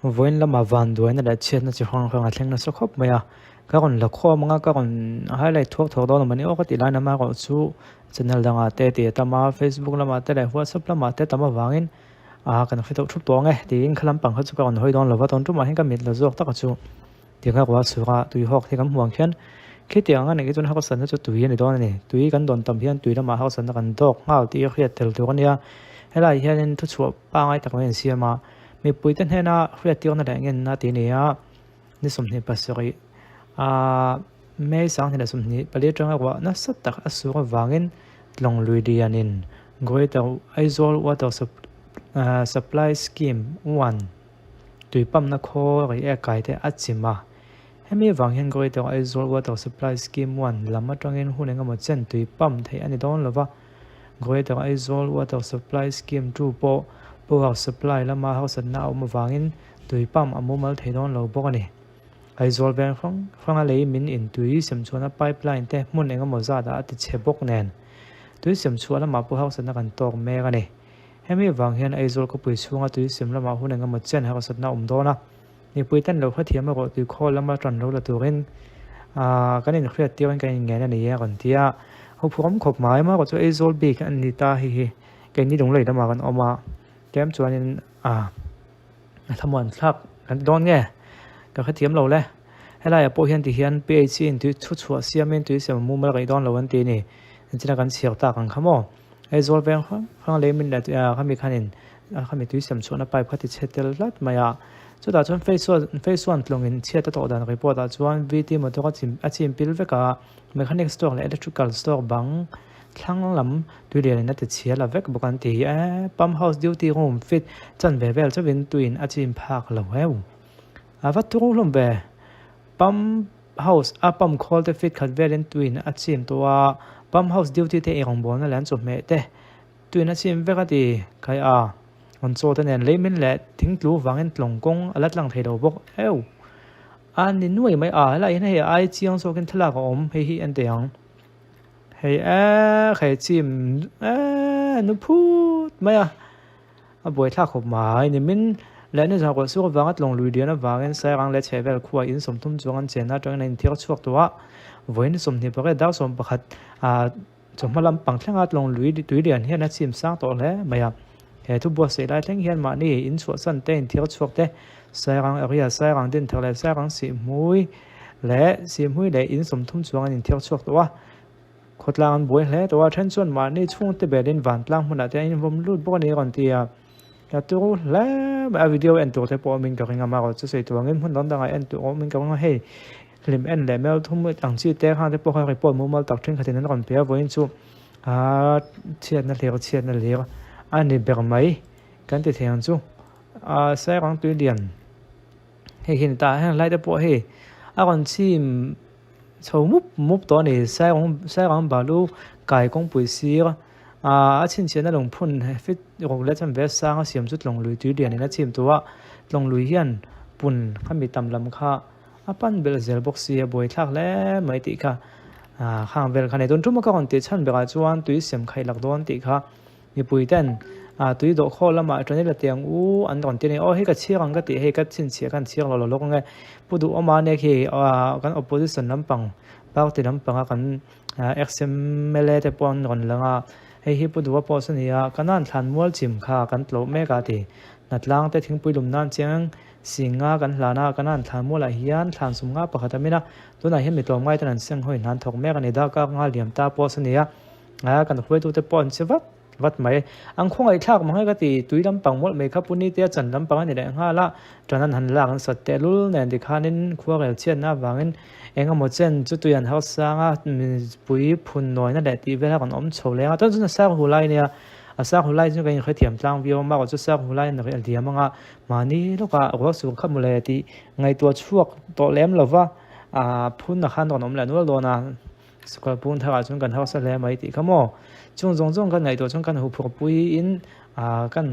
voin lama van duai na da chet na chi hong hong a thleng na so khop maya ka kon la kho manga ka kon highlight thok thok do mani o ka ti lana ma ko chu channel danga te te tama Facebook lama te le WhatsApp lama te tama wangin kan khito thup to nge ti in khalam pang kha chu ka kon hoi don lova ton tu ma hin ka mit la zok ta ka chu ti nga kwa su ga tui hok thi kam huang khen khi ti anga ne ki chun ha ko san na chu tui ni don ni tui kan don tam hian tui lama ha san na kan dok ngau ti khiat tel tu kan ya helai hian thu chu pa ngai tak ngai siama mi pui ten hena hriat tiang na dang en na ti ne ya ni som ni pasori me sang ni som ni pali tanga wa na sat tak asu ga wangin long lui dianin goi ta aizol water supply scheme 1 tui pam na kho ri e kai te achima hemi wang hen goi ta aizol water supply scheme 1 lama tangin hunenga mo chen tui pam thei ani don lova goi ta aizol water supply scheme 2 po power supply lama house na om wangin tui pam amumal theidon lo bokani aizol ben khong a lei min in tui sem chuna pipeline te mun enga mo za da ati chebok nen tui sem chuna ma pu house na kan tok me ga ni hemi wang hian aizol ko pui chunga tui sem lama hun enga mo chen house na dona ni pui tan lo kha thiam ro tui khol lama tran lo la turin kanin khriat tiwan kan nge na ni ya kon tia ho phom khop mai ma ko chu aizol big an ni ta hi cái ní đúng lời đó mà còn oma kém cho nên tham quan khác cái đón nghe cái khách tiệm lâu lẽ hay là bộ hiện thì hiện PhD in tụi chút chút xem in tụi xem mua mấy cái đón lâu anh tiền nè chỉ là cái siêu ta càng khám ô ai rồi về không lấy mình là không bị khăn in không bị tụi xem số nó bài phát thì chết掉lắm mà ya cho ta chọn phase one long in chết tới đó cái bộ ta chọn VT mà tôi có chìm pin với cả mechanic store là electrical store bằng thăng lắm tùy liền là tự chia là vết bọc anh thì pump house duty room fit chân về về cho bên tùy anh chim park là well vắt thu lắm về pump house pump call the fit khát về lên tùy anh chim toa pump house duty thì ông bố nó làm chụp mẹ thế tùy anh chim về cái thì cái còn số thế này lấy mình lệ thính lú vắng anh lồng công lát lăng thầy đầu bốc eo anh nên nuôi mấy lại này ai chiang số cái thằng là ôm hay anh tiếng hay hay chim nó phút mấy buổi thác hộp mà nên mình lấy nó ra có số vàng at long lùi đi nó vàng sai rằng lấy chế về khu in sum thum chuang anh chén na trong này thiếu chuộcตัวvới nó sum thì bao cái đào sum bạc chúng mà làm bằng thang at long lùi đi túi điện hiện nó chim sáng tổ lẽ mày hệ thu bùa sẽ lại thang hiện mà ní in chuộc sân tên thiếu chuộc thế sai rằng ở đây sai rằng đến thằng lại sai rằng xì mũi để in sum thum chuang anh thiếu chuộcตัวขดลางบวยเล่ตัวฉันส่วนมาในช่วงที่เบดินวันตั้งมันอาจจะยังผมรู้บ่นี้ก่อนที่แต่ตัวเล่แบบวิดีโอเอ็นตัวที่พอมินกับงานมาก็จะใส่ตัวเงินพุ่นตอนต่างเอ็นตัวมินกับงานให้ลิมเอ็นแหลมเอลทุ่มต่างชีแต่ข้างที่พอให้ปอมุมมาตักถึงขนาดนั้นก่อนเพียบวันจู่เชียนนั่นเลี้ยวอันนี้เบิกไหมกันที่เทียนจู่ใส่ของตัวเดียนให้เห็นตาให้ไล่ได้พอให้ก่อนที่sau múp đó này sai ông bảo lu cài công bùi xí trên trên nó lồng phun fit rồi lấy chân vẽ sang xiêm chút lồng lùi túi điện này nó chìmตัวlồng lùi hiền bùn không bị tầm lắm kha pan bel zel box xí bùi thắc lẽ mấy tỷ kha hàng bel kha này tuần trước mà các con tiệt chân bel chuan túi xiêm khai lạc đón tỷ kha như bùi tên túi độ kho lắm mà cho nên là tiếng anh còn tiền này cái chiếc cái tỷ hay cái trên chiếc cái chiếc lò cái bữa đó mà này khi cái opposition nắm bằng bao tiền nắm bằng cái XML để bọn còn là hay bữa đó bao nhiêu này cái nan thàn mua chìm kha cái lỗ mấy cái thì nát lang để thình bùi lùm nan chiang sinh cái là na cái nan thàn mua là hiền thàn sum ngã bạc thà minaตัวไหนเห็นมีตัวง่ายตัวนั้นเสียงหอยนั้นถกแม่กันนี่ได้ก็งาเหลี่ยมตาbao nhiêu này cáiคุยตัวแต่ป้อนเสียวัดไหมอังคงไอ้ทักมันให้ก็ตีตุยลำปังหมดไม่ครับปุ่นนี่เตี้ยจันลำปังนี่แหละง่าละจนนั้นหันหลังสัตว์แต่รู้เนี่ยที่ข้านินขั้วเกลียวเชียนหน้าวังเองก็หมดเส้นจุดตัวยันเขาสร้างปุ๋ยพุ่นน้อยนั่นแหละตีเวลาก่อนอมโฉแล้วตอนนั้นสร้างหัวไล่เนี่ยสร้างหัวไล่ซึ่งก็ยังเคยเถียมตั้งวิวมากกว่าจุดสร้างหัวไล่นั่นก็เดียมั้งมานี่ลูกอ่ะว่าสุขภาพมูลตีไงตัวช่วงตัวแหลมหรือว่าพุ่นนักขันตอนอมแหละนู้นโดนสกปรกพุ่นเท่ากับจนกันเท่าเสลไม่ตีขโมยช่วงกันไงตัวช่วงกันหูพวกปุยอินกัน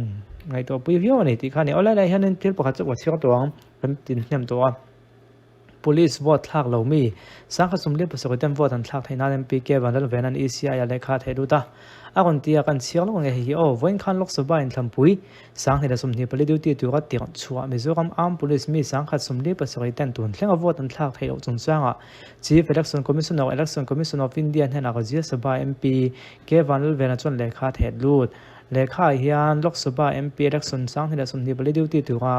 ไงตัวปุยวิวนี่ตีข้านี่อะไรเห็นนั่นที่ปกติว่าเชื่อตัวเป็นติดเนี่ยตัว police vote thak lo mi sang kha sumli pasoi tem vote an thak thaina MP ke vanal venan ECI ya lekha theduta akon tia kan chiang lo nge hi o voin khan lok soba in thlampui sang hila sumni pali duty tu ga tiang chua Mizoram armed police mi sang kha sumli pasoi ten tun thlenga vote an thak thei lo chungchanga chief election commission of India hena ga Jia Sabha MP ke vanal vena chon lekha thedlut lekha hian lok soba MP election sang hila sumni pali duty tu ga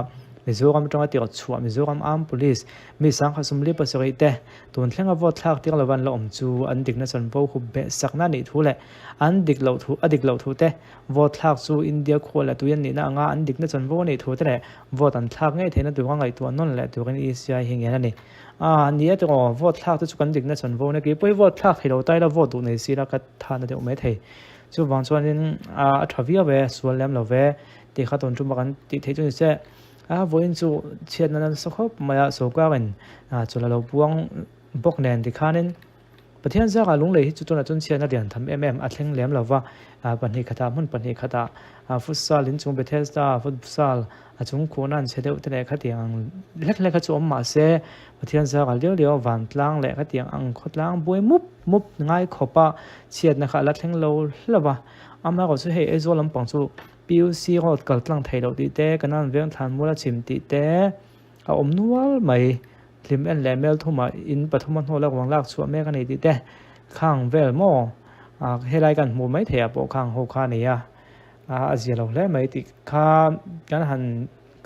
Mizoram tanga ti chua Mizoram armed police mi sang kha sumli pasoi te tun thlenga vote thak ti lawan lo om chu an dikna chan bo khu be sakna ni thule an dik lo thu te vote thak chu India khola tu yan ni na nga an dikna chan bo ni thu te vote an thak ngai theina tu ngai tu non le tu kan ECI hinge na ni ni to vote thak tu chu kan dikna chan bo ne ki poi vote thak hilo tai la vote tu nei sira ka thana de me thei chu wang chuanin a thavia ve sualem lo ve ti kha ton chu makan ti thei chu se voin chu chiat nan sokhop maya soka wen chula lo buang bok nen ti khanin pathian zaka lung le hi chu tona chun chian na dian tham a thleng lem lawa panhi khata mun panhi khata futsal in chung Bethesda futsal chung khonan chedeu te le khatiang lek chu amma se pathian zaka leo van tlang le khatiang ang khotlang boi mup ngai khopa chiat na kha la thleng lo hlawa ama ko chu he ezolam pang chu PUC rot kal tlang thei lo ti te kanan veng than mula chim ti te a om nual mai lim en le mel thuma in pathuma hno lak wang lak chu me ka nei ti te khang vel mo helai kan mu mai thea po khang ho kha nei azia lo le mai ti kha kan han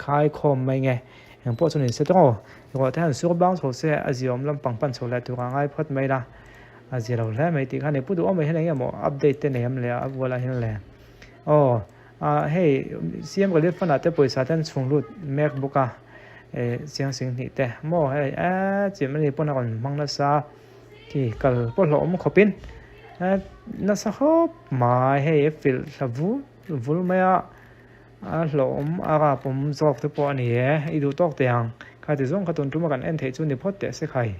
khai khom mai nge ang po chunin se to ro ta han sur bang so se aziom lam pang pan so la tu nga ngai phot mai la azia lo le mai ti kha ne pu du o mai hen mo update te nei am le a wala hen le hey CM ko le fana te poisa ten chunglut MacBook siang sing ni te mo hey chim ni pona kon mangna sa ki kal po hlom khopin na sa khop ma hey fil savu vul maya hlom ara pom zok te po ani i du tok te ang kha ti zong kha ton tu ma kan en thei chu ni phot te se khai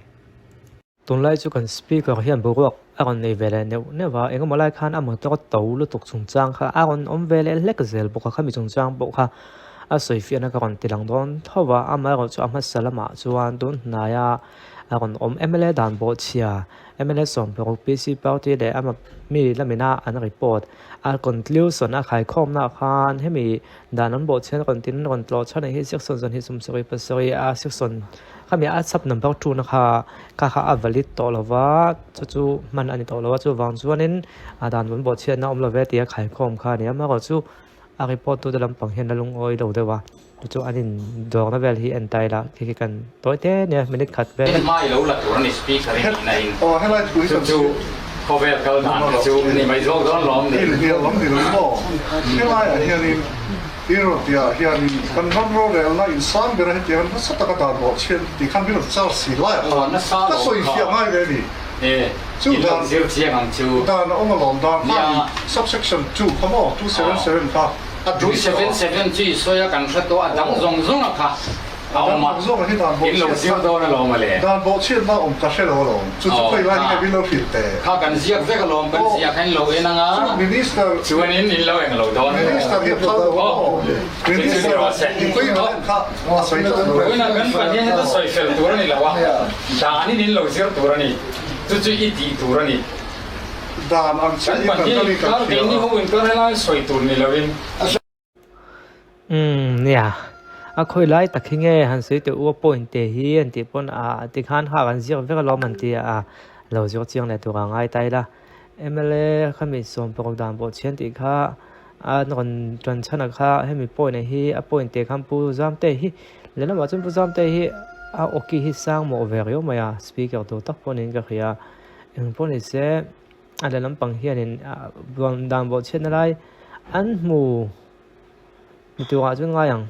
tun lai chu kan speaker hian borok aron nei vele ne wa enga malai khan am to lu tok chung chang kha aron om vele lek zel boka khami chung chang bo kha a soifia na karon tilang don thowa ama ro chu ama salama chuan dun na ya aron om MLA dan bo chia MLA som pro PC party de ama mi lamina an report a conclusion a khai khom na khan hemi danon bo chen kon tin kon tlo chane hi section zon hi sum sori pasori a section kami a sub number 2 na kha avalit to lova chu man ani to lova chu wang chuanin dan bon bo chen na om lo ve tia khai khom kha ne ma ro chu a report tu dalam pang hen lung oi do dewa chu anin dor na vel hi entai la ki kan toy te ne minute khat ve mai lo la tur ni speaker in hello chu ko ve kal dan chu ni mai zog don lom ni lom ni lo hello here Hero dia hian kan non ro le la insan bera he tian sa ta ka bo chen ti kan bi lo char si la na sa ta so hi ngai ve ni chu dan zir chiang ang chu dan ong lom da subsection 2 come on 277 ka 277 chi so ya kan thla to adang zong zong kha ma zo hi dan bo in lo zir do na lo ma le dan bo chen ma om ka she lo lo chu chu khoi la ni bi lo fit te kha kan ziak ve ka lom kan sia kan lo e na nga minister chuan in lo eng lo don minister hi pa minister ni koi ma kha a soi to oi na kan pa ni ta soi fel tur ni la wa da ni in lo zir tur ni chu i ti tur ni dan am chen kan pa ni ka ni ho in ka la soi tur ni lo in nia a khoi lai takhinge han sei te u point te hi an ti pon ti khan ha kan zir ve lo man ti lo zir chiang le tu ga ngai tai la MLA khami som pro dan bo chen ti kha non tran chana kha hemi point hi a point te kham pu zam te hi le na ma chun pu zam te hi oki hi sang mo ver yo maya speaker to tak pon in ka khia en pon ni se ale lam pang hian in dan bo chen lai an mu mi tu wa chun nga yang